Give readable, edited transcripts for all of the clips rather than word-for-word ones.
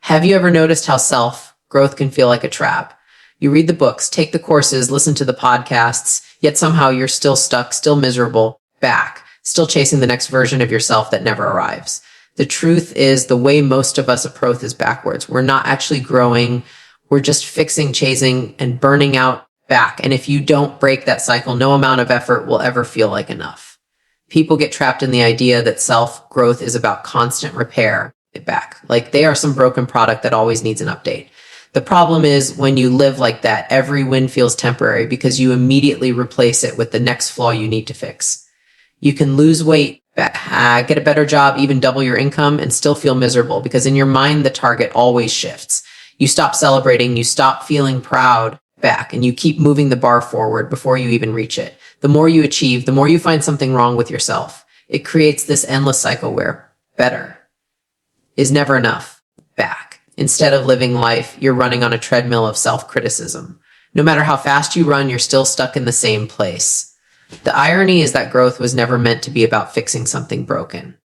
Have you ever noticed how self-growth can feel like a trap? You read the books, take the courses, listen to the podcasts, yet somehow you're still stuck, still miserable, still chasing the next version of yourself that never arrives. The truth is, the way most of us approach is backwards. We're not actually growing. We're just fixing, chasing, and burning out back. And if you don't break that cycle, no amount of effort will ever feel like enough. People get trapped in the idea that self-growth is about constant repair back. Like they are some broken product that always needs an update. The problem is when you live like that, every win feels temporary because you immediately replace it with the next flaw you need to fix. You can lose weight, get a better job, even double your income and still feel miserable because in your mind, the target always shifts. You stop celebrating, you stop feeling proud and you keep moving the bar forward before you even reach it. The more you achieve, the more you find something wrong with yourself. It creates this endless cycle where better is never enough. Instead of living life, you're running on a treadmill of self-criticism. No matter how fast you run, you're still stuck in the same place. The irony is that growth was never meant to be about fixing something broken.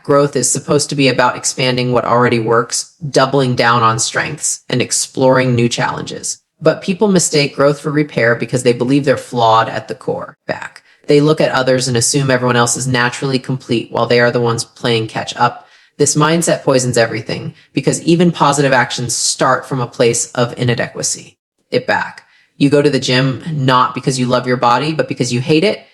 Growth is supposed to be about expanding what already works, doubling down on strengths, and exploring new challenges. But people mistake growth for repair because they believe they're flawed at the core. They look at others and assume everyone else is naturally complete while they are the ones playing catch up. This mindset poisons everything because even positive actions start from a place of inadequacy. You go to the gym not because you love your body, but because you hate it.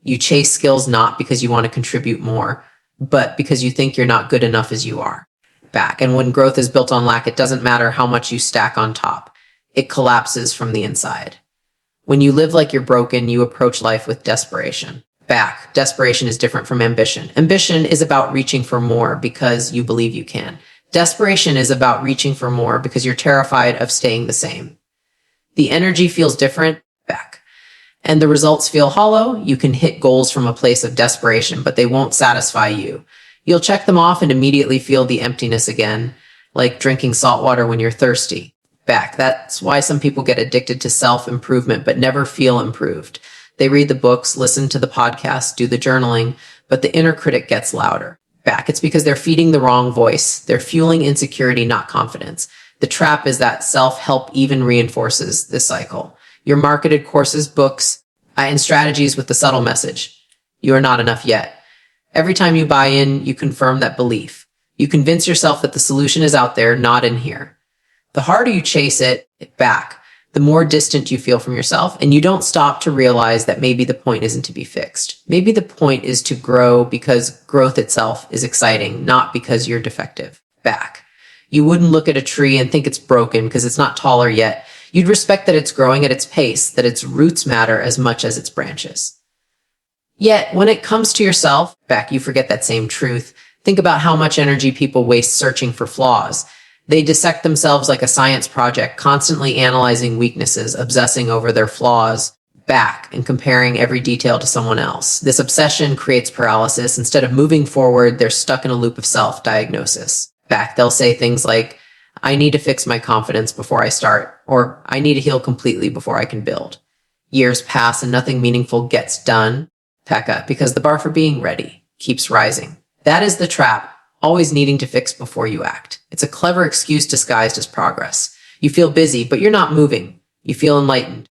You chase skills not because you want to contribute more, but because you think you're not good enough as you are. And when growth is built on lack, it doesn't matter how much you stack on top. It collapses from the inside. When you live like you're broken, you approach life with desperation. Desperation is different from ambition. Ambition is about reaching for more because you believe you can. Desperation is about reaching for more because you're terrified of staying the same. The energy feels different, and the results feel hollow. You can hit goals from a place of desperation, but they won't satisfy you. You'll check them off and immediately feel the emptiness again, like drinking salt water when you're thirsty. That's why some people get addicted to self-improvement but never feel improved. They read the books, listen to the podcasts, do the journaling, but the inner critic gets louder. It's because they're feeding the wrong voice. They're fueling insecurity, not confidence. The trap is that self-help even reinforces this cycle. Your marketed courses, books, and strategies with the subtle message. You are not enough yet. Every time you buy in, you confirm that belief. You convince yourself that the solution is out there, not in here. The harder you chase it the more distant you feel from yourself, and you don't stop to realize that maybe the point isn't to be fixed. Maybe the point is to grow because growth itself is exciting, not because you're defective. You wouldn't look at a tree and think it's broken because it's not taller yet. You'd respect that it's growing at its pace, that its roots matter as much as its branches. Yet, when it comes to yourself, you forget that same truth. Think about how much energy people waste searching for flaws. They dissect themselves like a science project, constantly analyzing weaknesses, obsessing over their flaws, and comparing every detail to someone else. This obsession creates paralysis. Instead of moving forward, they're stuck in a loop of self-diagnosis. They'll say things like, I need to fix my confidence before I start, or I need to heal completely before I can build. Years pass and nothing meaningful gets done, because the bar for being ready keeps rising. That is the trap. Always needing to fix before you act. It's a clever excuse disguised as progress. You feel busy, but you're not moving. You feel enlightened,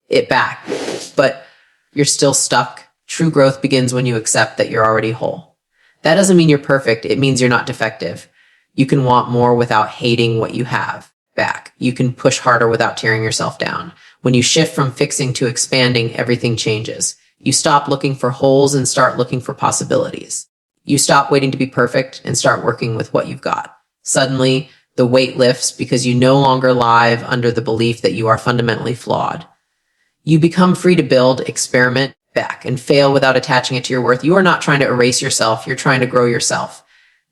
but you're still stuck. True growth begins when you accept that you're already whole. That doesn't mean you're perfect. It means you're not defective. You can want more without hating what you have. You can push harder without tearing yourself down. When you shift from fixing to expanding, everything changes. You stop looking for holes and start looking for possibilities. You stop waiting to be perfect and start working with what you've got. Suddenly, the weight lifts because you no longer live under the belief that you are fundamentally flawed. You become free to build, experiment, and fail without attaching it to your worth. You are not trying to erase yourself. You're trying to grow yourself.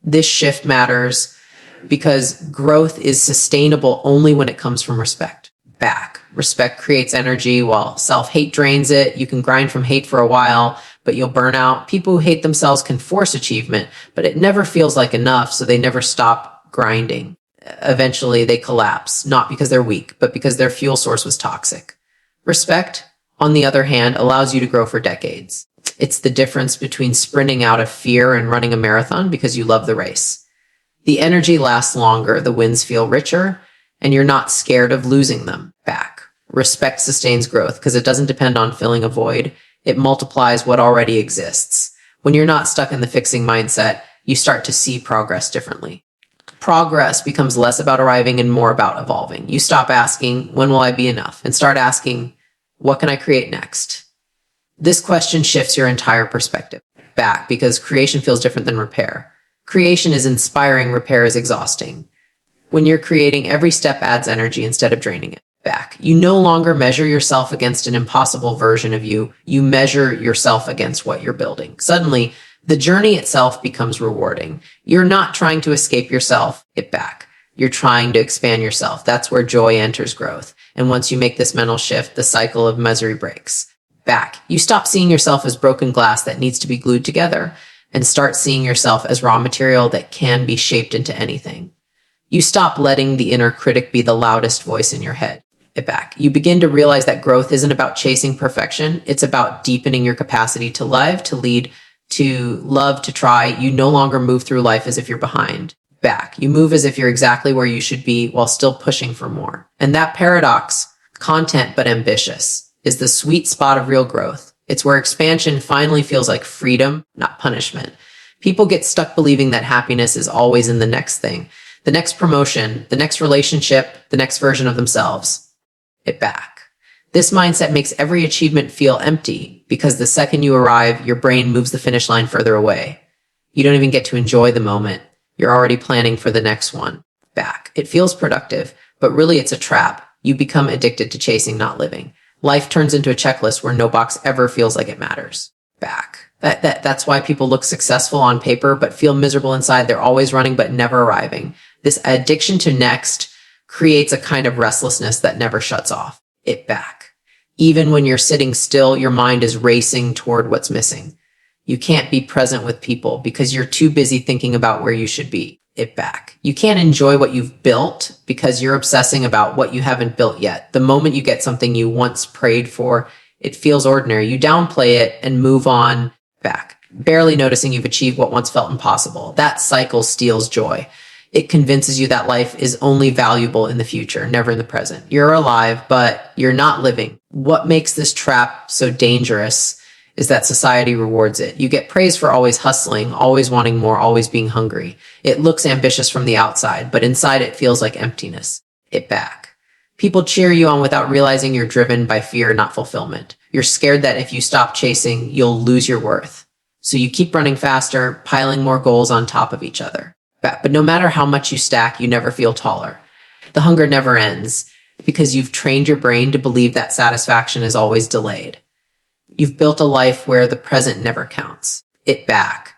This shift matters because growth is sustainable only when it comes from respect. Respect creates energy while self-hate drains it. You can grind from hate for a while, but you'll burn out. People who hate themselves can force achievement, but it never feels like enough, so they never stop grinding. Eventually, they collapse, not because they're weak, but because their fuel source was toxic. Respect, on the other hand, allows you to grow for decades. It's the difference between sprinting out of fear and running a marathon because you love the race. The energy lasts longer, the wins feel richer, and you're not scared of losing them back. Respect sustains growth because it doesn't depend on filling a void. It multiplies what already exists. When you're not stuck in the fixing mindset, you start to see progress differently. Progress becomes less about arriving and more about evolving. You stop asking, when will I be enough? And start asking, what can I create next? This question shifts your entire perspective back because creation feels different than repair. Creation is inspiring, repair is exhausting. When you're creating, every step adds energy instead of draining it back. You no longer measure yourself against an impossible version of you. You measure yourself against what you're building. Suddenly, the journey itself becomes rewarding. You're not trying to escape yourself, it back. You're trying to expand yourself. That's where joy enters growth. And once you make this mental shift, the cycle of misery breaks back. You stop seeing yourself as broken glass that needs to be glued together and start seeing yourself as raw material that can be shaped into anything. You stop letting the inner critic be the loudest voice in your head. It back. You begin to realize that growth isn't about chasing perfection. It's about deepening your capacity to live, to lead, to love, to try. You no longer move through life as if you're behind back. You move as if you're exactly where you should be while still pushing for more. And that paradox, content but ambitious, is the sweet spot of real growth. It's where expansion finally feels like freedom, not punishment. People get stuck believing that happiness is always in the next thing, the next promotion, the next relationship, the next version of themselves. It back. This mindset makes every achievement feel empty because the second you arrive, your brain moves the finish line further away. You don't even get to enjoy the moment. You're already planning for the next one back. It feels productive, but really it's a trap. You become addicted to chasing, not living. Life turns into a checklist where no box ever feels like it matters back. That's why people look successful on paper, but feel miserable inside. They're always running, but never arriving. This addiction to next creates a kind of restlessness that never shuts off. It back. Even when you're sitting still, your mind is racing toward what's missing. You can't be present with people because you're too busy thinking about where you should be. It back. You can't enjoy what you've built because you're obsessing about what you haven't built yet. The moment you get something you once prayed for, it feels ordinary. You downplay it and move on back, barely noticing you've achieved what once felt impossible. That cycle steals joy. It convinces you that life is only valuable in the future, never in the present. You're alive, but you're not living. What makes this trap so dangerous is that society rewards it. You get praise for always hustling, always wanting more, always being hungry. It looks ambitious from the outside, but inside it feels like emptiness. It back. People cheer you on without realizing you're driven by fear, not fulfillment. You're scared that if you stop chasing, you'll lose your worth. So you keep running faster, piling more goals on top of each other. But no matter how much you stack, you never feel taller. The hunger never ends because you've trained your brain to believe that satisfaction is always delayed. You've built a life where the present never counts. It back.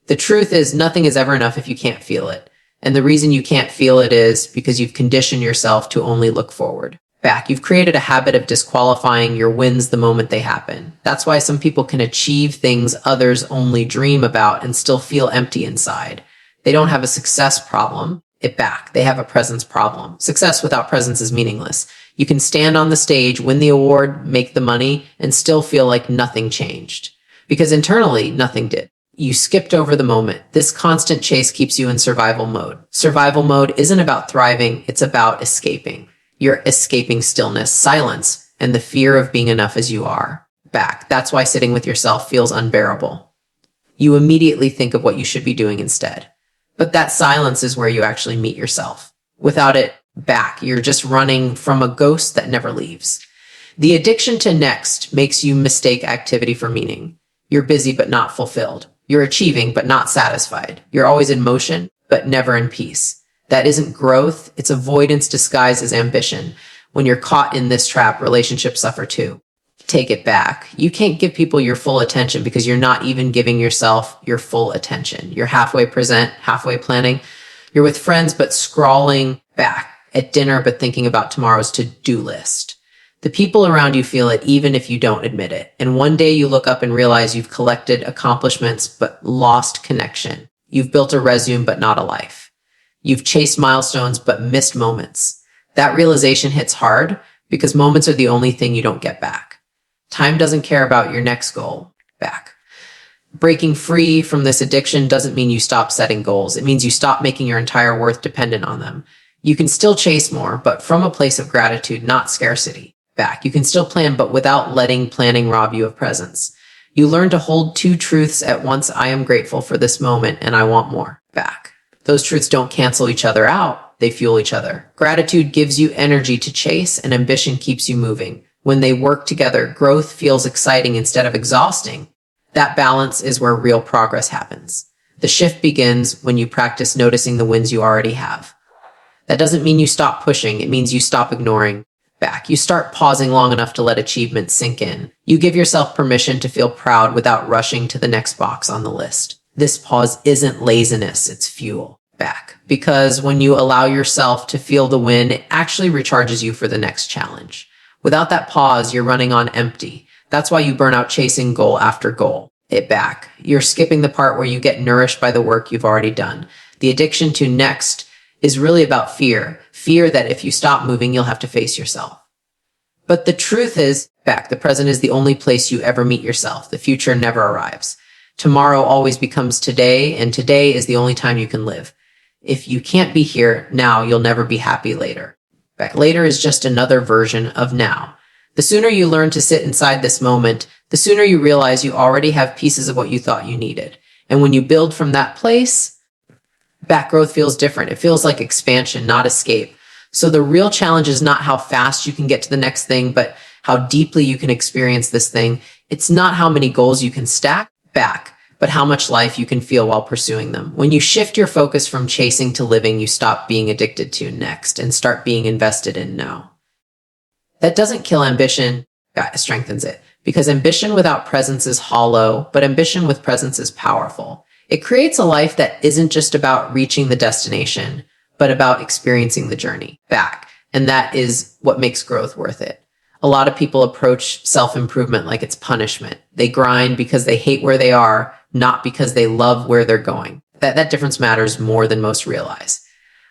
The truth is nothing is ever enough if you can't feel it. And the reason you can't feel it is because you've conditioned yourself to only look forward. Back. You've created a habit of disqualifying your wins the moment they happen. That's why some people can achieve things others only dream about and still feel empty inside. They don't have a success problem. It back. They have a presence problem. Success without presence is meaningless. You can stand on the stage, win the award, make the money, and still feel like nothing changed. Because internally, nothing did. You skipped over the moment. This constant chase keeps you in survival mode. Survival mode isn't about thriving. It's about escaping. You're escaping stillness, silence, and the fear of being enough as you are. Back. That's why sitting with yourself feels unbearable. You immediately think of what you should be doing instead. But that silence is where you actually meet yourself. Without it back, you're just running from a ghost that never leaves. The addiction to next makes you mistake activity for meaning. You're busy but not fulfilled. You're achieving but not satisfied. You're always in motion but never in peace. That isn't growth. It's avoidance disguised as ambition. When you're caught in this trap, relationships suffer too. Take it back. You can't give people your full attention because you're not even giving yourself your full attention. You're halfway present, halfway planning. You're with friends, but scrolling back at dinner, but thinking about tomorrow's to-do list. The people around you feel it even if you don't admit it. And one day you look up and realize you've collected accomplishments, but lost connection. You've built a resume, but not a life. You've chased milestones, but missed moments. That realization hits hard because moments are the only thing you don't get back. Time doesn't care about your next goal back. Breaking free from this addiction doesn't mean you stop setting goals. It means you stop making your entire worth dependent on them. You can still chase more, but from a place of gratitude, not scarcity. Back. You can still plan, but without letting planning rob you of presence. You learn to hold two truths at once. I am grateful for this moment and I want more. Back. Those truths don't cancel each other out. They fuel each other. Gratitude gives you energy to chase and ambition keeps you moving. When they work together, growth feels exciting instead of exhausting. That balance is where real progress happens. The shift begins when you practice noticing the wins you already have. That doesn't mean you stop pushing. It means you stop ignoring. Back. You start pausing long enough to let achievements sink in. You give yourself permission to feel proud without rushing to the next box on the list. This pause isn't laziness, it's fuel. Back. Because when you allow yourself to feel the win, it actually recharges you for the next challenge. Without that pause, you're running on empty. That's why you burn out chasing goal after goal. Back. You're skipping the part where you get nourished by the work you've already done. The addiction to next is really about fear. Fear that if you stop moving, you'll have to face yourself. But the truth is, back, the present is the only place you ever meet yourself. The future never arrives. Tomorrow always becomes today, and today is the only time you can live. If you can't be here now, you'll never be happy later. Back, later is just another version of now. The sooner you learn to sit inside this moment, the sooner you realize you already have pieces of what you thought you needed. And when you build from that place, back growth feels different. It feels like expansion, not escape. So the real challenge is not how fast you can get to the next thing, but how deeply you can experience this thing. It's not how many goals you can stack back, but how much life you can feel while pursuing them. When you shift your focus from chasing to living, you stop being addicted to next and start being invested in now. That doesn't kill ambition, it strengthens it. Because ambition without presence is hollow, but ambition with presence is powerful. It creates a life that isn't just about reaching the destination, but about experiencing the journey back. And that is what makes growth worth it. A lot of people approach self-improvement like it's punishment. They grind because they hate where they are, not because they love where they're going. That difference matters more than most realize.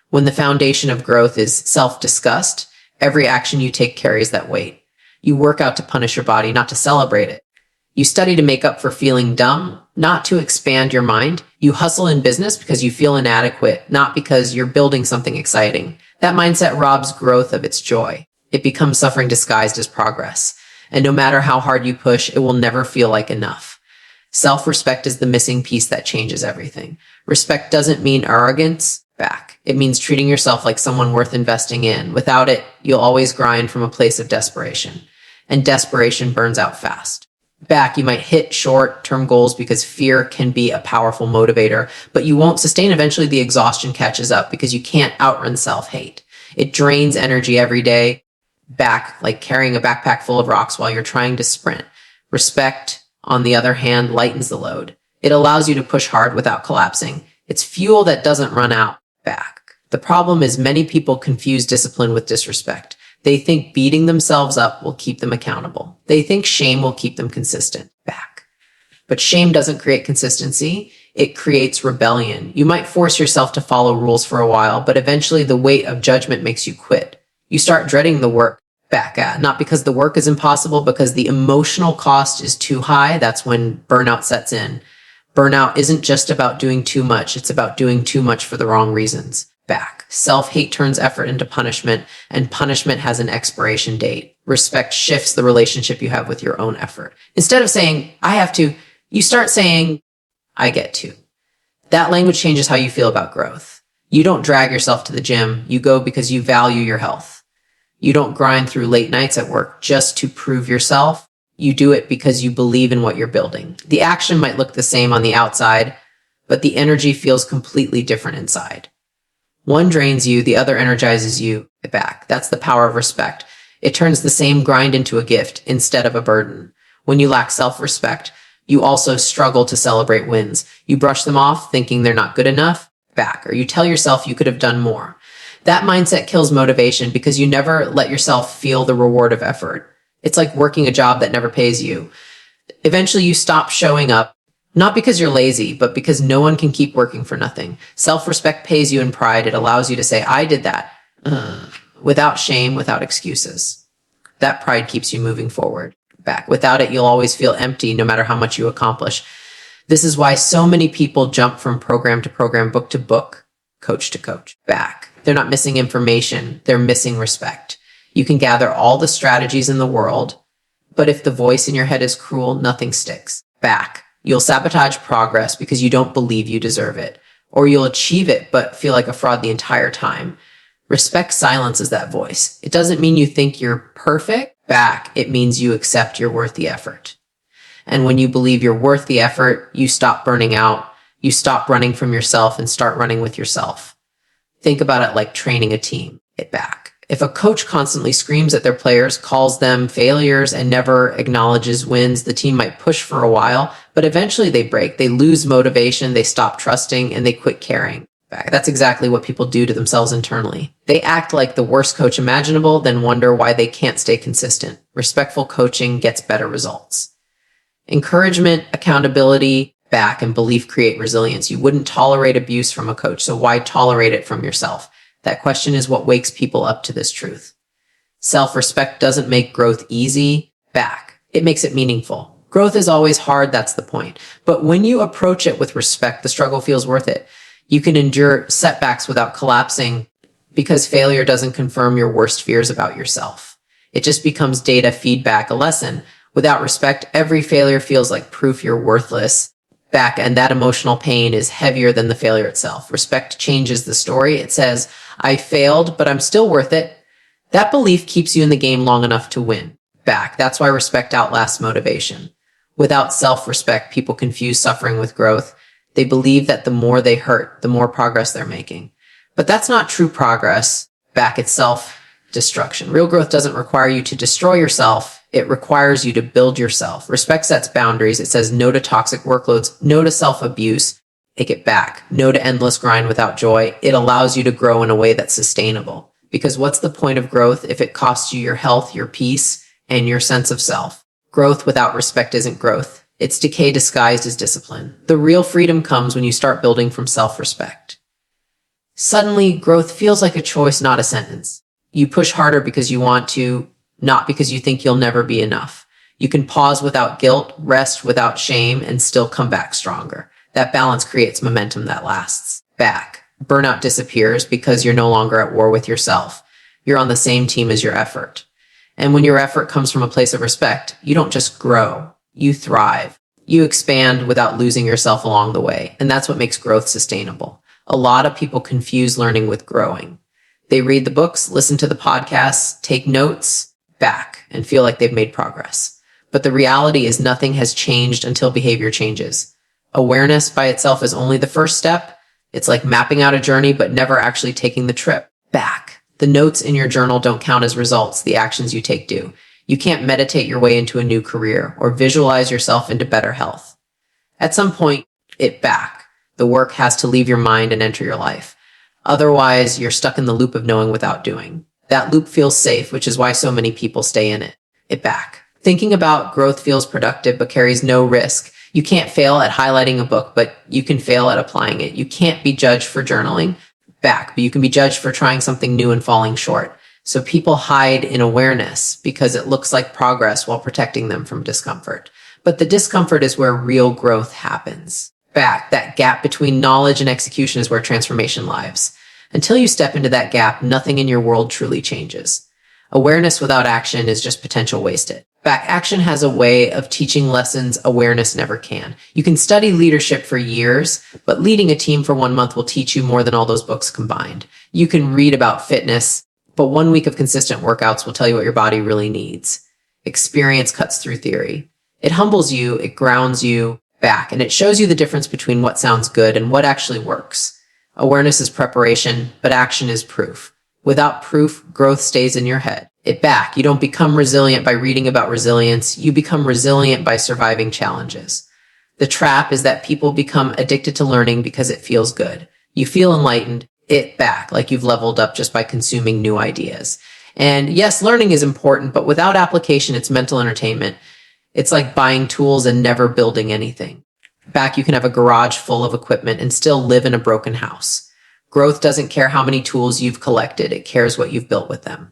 When the foundation of growth is self-disgust, every action you take carries that weight. You work out to punish your body, not to celebrate it. You study to make up for feeling dumb, not to expand your mind. You hustle in business because you feel inadequate, not because you're building something exciting. That mindset robs growth of its joy. It becomes suffering disguised as progress. And no matter how hard you push, it will never feel like enough. Self-respect is the missing piece that changes everything. Respect doesn't mean arrogance. Back. It means treating yourself like someone worth investing in. Without it, you'll always grind from a place of desperation. And desperation burns out fast. Back, you might hit short-term goals because fear can be a powerful motivator, but you won't sustain. Eventually, the exhaustion catches up because you can't outrun self-hate. It drains energy every day. Back, like carrying a backpack full of rocks while you're trying to sprint. Respect, on the other hand, lightens the load. It allows you to push hard without collapsing. It's fuel that doesn't run out. Back. The problem is many people confuse discipline with disrespect. They think beating themselves up will keep them accountable. They think shame will keep them consistent. Back. But shame doesn't create consistency. It creates rebellion. You might force yourself to follow rules for a while, but eventually the weight of judgment makes you quit. You start dreading the work. Back at, not because the work is impossible, because the emotional cost is too high. That's when burnout sets in. Burnout isn't just about doing too much. It's about doing too much for the wrong reasons. Back. Self-hate turns effort into punishment, and punishment has an expiration date. Respect shifts the relationship you have with your own effort. Instead of saying, I have to, you start saying, I get to. That language changes how you feel about growth. You don't drag yourself to the gym. You go because you value your health. You don't grind through late nights at work just to prove yourself. You do it because you believe in what you're building. The action might look the same on the outside, but the energy feels completely different inside. One drains you, the other energizes you back. That's the power of respect. It turns the same grind into a gift instead of a burden. When you lack self-respect, you also struggle to celebrate wins. You brush them off thinking they're not good enough, back, or you tell yourself you could have done more. That mindset kills motivation because you never let yourself feel the reward of effort. It's like working a job that never pays you. Eventually you stop showing up, not because you're lazy, but because no one can keep working for nothing. Self-respect pays you in pride. It allows you to say, I did that, without shame, without excuses. That pride keeps you moving forward. Back. Without it, you'll always feel empty no matter how much you accomplish. This is why so many people jump from program to program, book to book, coach to coach. Back. They're not missing information. They're missing respect. You can gather all the strategies in the world, but if the voice in your head is cruel, nothing sticks. Back. You'll sabotage progress because you don't believe you deserve it, or you'll achieve it but feel like a fraud the entire time. Respect silences that voice. It doesn't mean you think you're perfect. Back. It means you accept you're worth the effort. And when you believe you're worth the effort, you stop burning out. You stop running from yourself and start running with yourself. Think about it like training a team. Get back. If a coach constantly screams at their players, calls them failures, and never acknowledges wins, the team might push for a while, but eventually they break. They lose motivation, they stop trusting, and they quit caring. That's exactly what people do to themselves internally. They act like the worst coach imaginable, then wonder why they can't stay consistent. Respectful coaching gets better results. Encouragement, accountability, back, and belief create resilience. You wouldn't tolerate abuse from a coach, so why tolerate it from yourself? That question is what wakes people up to this truth. Self-respect doesn't make growth easy. Back. It makes it meaningful. Growth is always hard, that's the point. But when you approach it with respect, the struggle feels worth it. You can endure setbacks without collapsing because failure doesn't confirm your worst fears about yourself. It just becomes data, feedback, a lesson. Without respect, every failure feels like proof you're worthless. Back, and that emotional pain is heavier than the failure itself. Respect changes the story. It says, I failed, but I'm still worth it. That belief keeps you in the game long enough to win. Back. That's why respect outlasts motivation. Without self-respect, people confuse suffering with growth. They believe that the more they hurt, the more progress they're making. But that's not true progress. Back, it's self-destruction. Real growth doesn't require you to destroy yourself. It requires you to build yourself. Respect sets boundaries. It says no to toxic workloads, no to self-abuse. Take it back. No to endless grind without joy. It allows you to grow in a way that's sustainable. Because what's the point of growth if it costs you your health, your peace, and your sense of self? Growth without respect isn't growth. It's decay disguised as discipline. The real freedom comes when you start building from self-respect. Suddenly, growth feels like a choice, not a sentence. You push harder because you want to, not because you think you'll never be enough. You can pause without guilt, rest without shame, and still come back stronger. That balance creates momentum that lasts. Back. Burnout disappears because you're no longer at war with yourself. You're on the same team as your effort. And when your effort comes from a place of respect, you don't just grow, you thrive. You expand without losing yourself along the way. And that's what makes growth sustainable. A lot of people confuse learning with growing. They read the books, listen to the podcasts, take notes, back, and feel like they've made progress. But the reality is nothing has changed until behavior changes. Awareness by itself is only the first step. It's like mapping out a journey, but never actually taking the trip. Back. The notes in your journal don't count as results. The actions you take do. You can't meditate your way into a new career or visualize yourself into better health. At some point, back. The work has to leave your mind and enter your life. Otherwise, you're stuck in the loop of knowing without doing. That loop feels safe, which is why so many people stay in it. Back. Thinking about growth feels productive, but carries no risk. You can't fail at highlighting a book, but you can fail at applying it. You can't be judged for journaling. Back. But you can be judged for trying something new and falling short. So people hide in awareness because it looks like progress while protecting them from discomfort. But the discomfort is where real growth happens. Back. That gap between knowledge and execution is where transformation lives. Until you step into that gap, nothing in your world truly changes. Awareness without action is just potential wasted. Back. Action has a way of teaching lessons awareness never can. You can study leadership for years, but leading a team for 1 month will teach you more than all those books combined. You can read about fitness, but 1 week of consistent workouts will tell you what your body really needs. Experience cuts through theory. It humbles you, it grounds you. Back. And it shows you the difference between what sounds good and what actually works. Awareness is preparation, but action is proof. Without proof, growth stays in your head. Back. You don't become resilient by reading about resilience. You become resilient by surviving challenges. The trap is that people become addicted to learning because it feels good. You feel enlightened, back, like you've leveled up just by consuming new ideas. And yes, learning is important, but without application, it's mental entertainment. It's like buying tools and never building anything. Back, you can have a garage full of equipment and still live in a broken house. Growth doesn't care how many tools you've collected. It cares what you've built with them.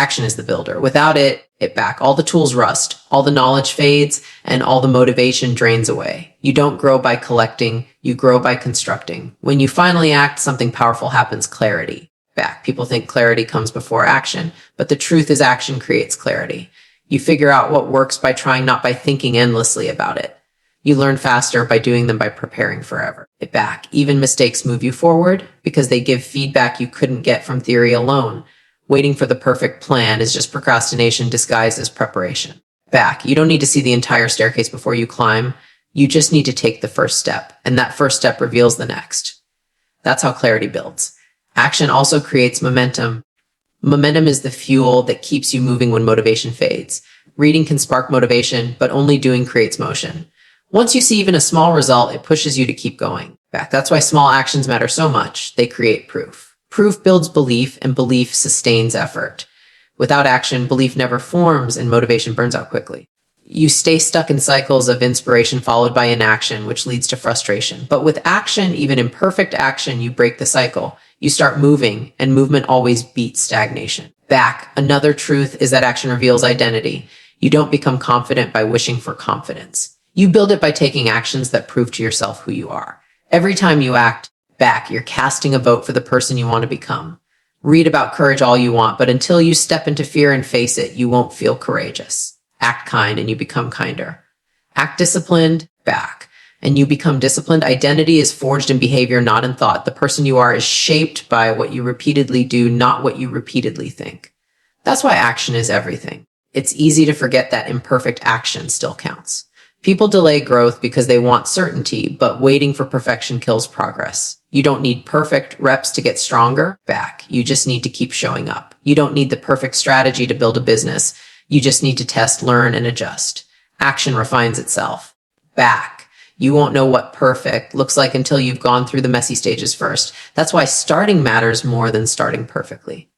Action is the builder. Without it, all the tools rust, all the knowledge fades, and all the motivation drains away. You don't grow by collecting, you grow by constructing. When you finally act, something powerful happens: clarity. People think clarity comes before action, but the truth is action creates clarity. You figure out what works by trying, not by thinking endlessly about it. You learn faster by doing than by preparing forever. Even mistakes move you forward because they give feedback you couldn't get from theory alone. Waiting for the perfect plan is just procrastination disguised as preparation. You don't need to see the entire staircase before you climb. You just need to take the first step, and that first step reveals the next. That's how clarity builds. Action also creates momentum. Momentum is the fuel that keeps you moving when motivation fades. Reading can spark motivation, but only doing creates motion. Once you see even a small result, it pushes you to keep going. That's why small actions matter so much. They create proof. Proof builds belief, and belief sustains effort. Without action, belief never forms, and motivation burns out quickly. You stay stuck in cycles of inspiration followed by inaction, which leads to frustration. But with action, even imperfect action, you break the cycle. You start moving, and movement always beats stagnation. Another truth is that action reveals identity. You don't become confident by wishing for confidence. You build it by taking actions that prove to yourself who you are. Every time you act, you're casting a vote for the person you want to become. Read about courage all you want, but until you step into fear and face it, you won't feel courageous. Act kind and you become kinder. Act disciplined, and you become disciplined. Identity is forged in behavior, not in thought. The person you are is shaped by what you repeatedly do, not what you repeatedly think. That's why action is everything. It's easy to forget that imperfect action still counts. People delay growth because they want certainty, but waiting for perfection kills progress. You don't need perfect reps to get stronger. You just need to keep showing up. You don't need the perfect strategy to build a business. You just need to test, learn, and adjust. Action refines itself. You won't know what perfect looks like until you've gone through the messy stages first. That's why starting matters more than starting perfectly.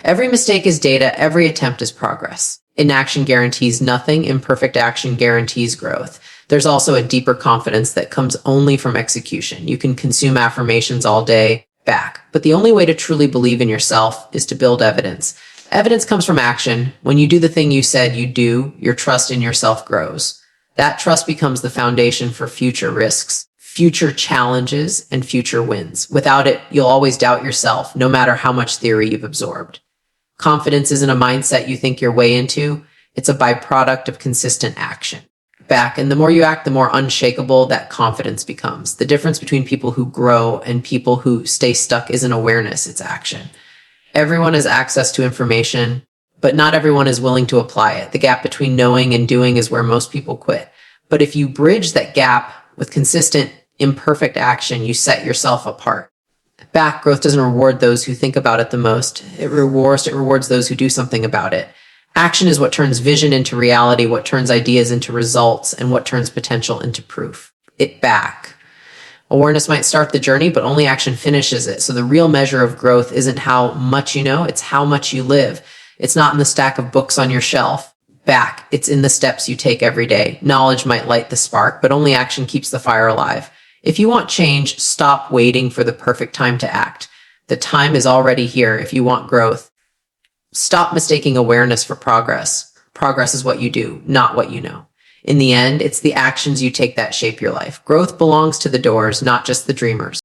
Every mistake is data. Every attempt is progress. Inaction guarantees nothing. Imperfect action guarantees growth. There's also a deeper confidence that comes only from execution. You can consume affirmations all day, but the only way to truly believe in yourself is to build evidence. Evidence comes from action. When you do the thing you said you'd do, your trust in yourself grows. That trust becomes the foundation for future risks, future challenges, and future wins. Without it, you'll always doubt yourself, no matter how much theory you've absorbed. Confidence isn't a mindset you think your way into. It's a byproduct of consistent action. And the more you act, the more unshakable that confidence becomes. The difference between people who grow and people who stay stuck isn't awareness, it's action. Everyone has access to information, but not everyone is willing to apply it. The gap between knowing and doing is where most people quit. But if you bridge that gap with consistent, imperfect action, you set yourself apart. Growth doesn't reward those who think about it the most. It rewards those who do something about it. Action is what turns vision into reality, what turns ideas into results, and what turns potential into proof. Awareness might start the journey, but only action finishes it. So the real measure of growth isn't how much you know, it's how much you live. It's not in the stack of books on your shelf. It's in the steps you take every day. Knowledge might light the spark, but only action keeps the fire alive. If you want change, stop waiting for the perfect time to act. The time is already here if you want growth. Stop mistaking awareness for progress. Progress is what you do, not what you know. In the end, it's the actions you take that shape your life. Growth belongs to the doers, not just the dreamers.